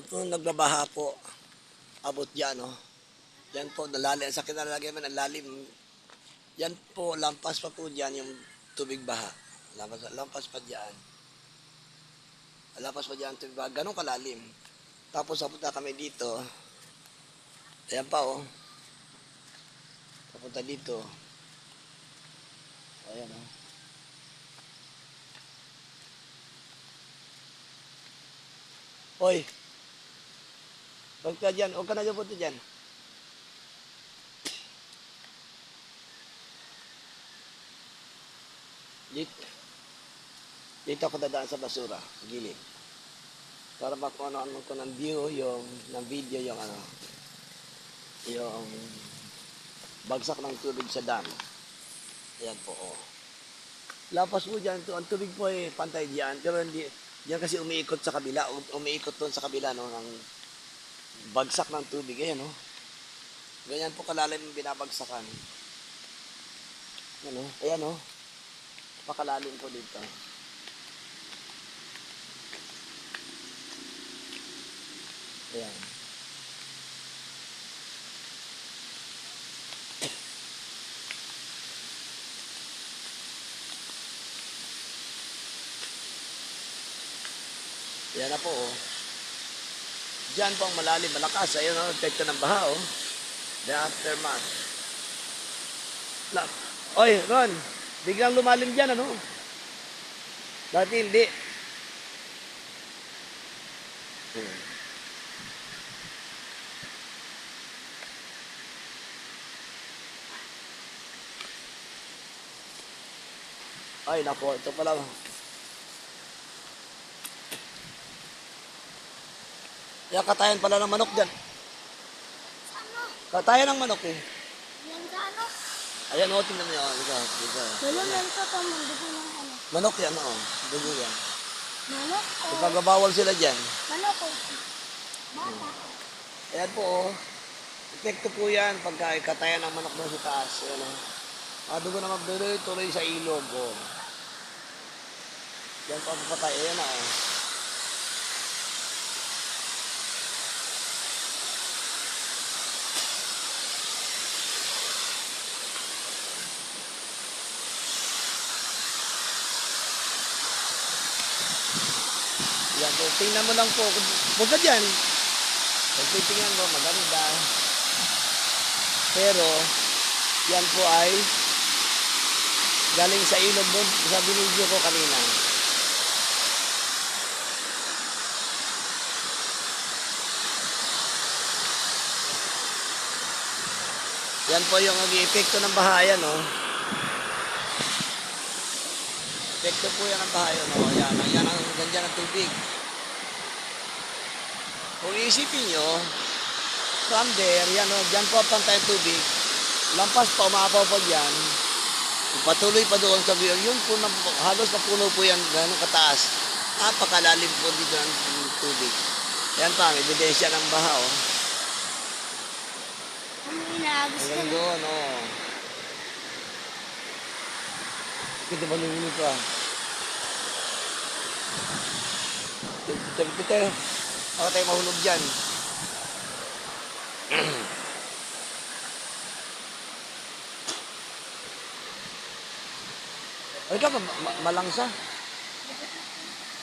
Kung nagbabaha po, abot dyan, no? Yan po, nalalim. Sa kinalagay man, ang lalim. Yan po, lampas pa po dyan yung tubig baha. Lampas pa dyan. Lampas pa dyan tubig baha. Ganun kalalim. Tapos, papunta kami dito. Ayan pa, oh. Papunta dito. Ayan, oh. Hoy! Huwag ka dyan. Huwag ka na dyan punta dyan. Dito ako dadaan sa basura, sa gilid. Para makuha ko ng view, ng video, yung bagsak ng tubig sa dam. Ayan po, oh. Lapas po dyan, ang tubig po ay pantay dyan, pero hindi, dyan kasi umiikot sa kabila, umiikot doon sa kabila, no, ng bagsak ng tubig. Ayan, oh. Ganyan po kalalim yung binabagsakan. Ayan, oh. Ayan, oh. Napakalalim po dito. Ayan. Ayan na po, oh. Diyan po ang malalim, malakas. Ayun, oh, epekto ng baha, oh. The aftermath. Oy, Ron, biglang lumalim dyan, ano? Dati hindi. Ay, nako, ito pala. Kaya katayan pala ng manok dyan. Ano? Katayan ng manok, eh. Yan sa ano? Ayan, oh, tingnan mo yan. Dito. Lalo yan sa pamundugo ng ano? Manok yan, oh. Dugo yan. Manok o? Ipagabawal sila dyan. Manok o? Bata. Ayan po, oh. Epekto po yan pagka katayan ng manok doon sa taas. Ayan, oh. Dugo na magduloy-tuloy sa ilog, oh. Yan pa papatay. Ayan na, oh. Yan po. Tingnan mo lang po. Huwag ka dyan. Pag titingnan mo, maganda. Pero, yan po ay galing sa ilog doon sa binidyo ko kanina. Yan po yung epekto ng bahayan, no? Epekto po yan ng bahayan, no? Yan ang ganyan ng tubig. Kung iisipin nyo, from there, yan, no? Diyan po pantay ang tubig. Lampas pa, umapaw pa dyan. Patuloy pa doon sa view. Yun po, halos napuno po yan, gano'ng kataas. Napakalalim po dito ng tubig. Yan pa, ang ebidensya ng baha, oh. Ano inaagos ka Hanggang na? doon, oh. Kita ba nung pa? Kita, ako tayo mahulog dyan. Ay ka, malangsa.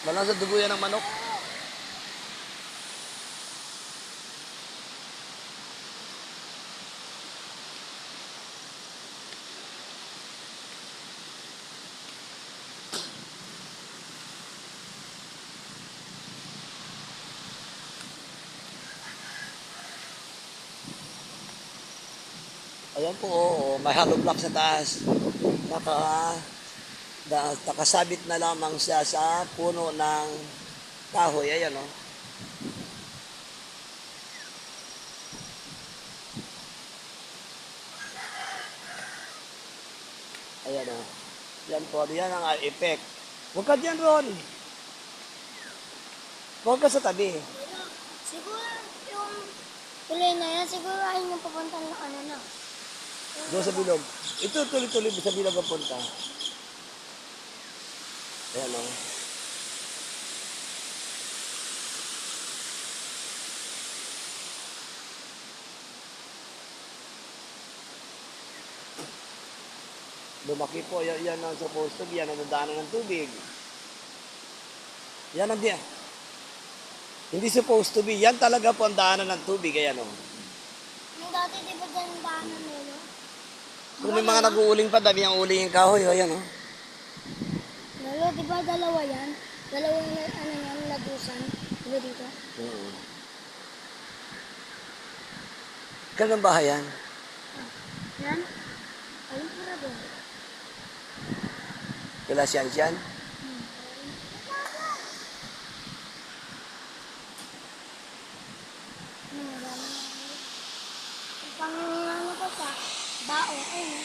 Malangsa, dugo yan ng manok. Ayan po, oh, may hollow block sa taas. Nakasabit na lamang siya sa puno ng kahoy. Ayan, oh. Ayan, oh. Yan po, yan ang effect. Huwag ka dyan, Ron. Huwag ka sa tabi. Siguro yung tuloy na yan, siguro ay yung papunta ng ano na. Doon sa bilog. Ito, tuloy-tuloy sa bilog ang punta. Ayan, oh. Lumaki po, yan ang supposed to be, yan ang nadaanan ng tubig. Yan ang hindi supposed to be, yan talaga po ang daanan ng tubig, ayan o. Yung dati, di ba dyan ang daanan nila? Kung may mga nag-uuling pa, dami ang uling yung kahoy, o yan o. Lalo, di ba dalawa yan? Dalawa na, ano yan, lagusan. Di ba dito? Ganun bahay yan. Yan? Ayun pura doon. Kila siyan. Pang ano pa sa bao, ayun.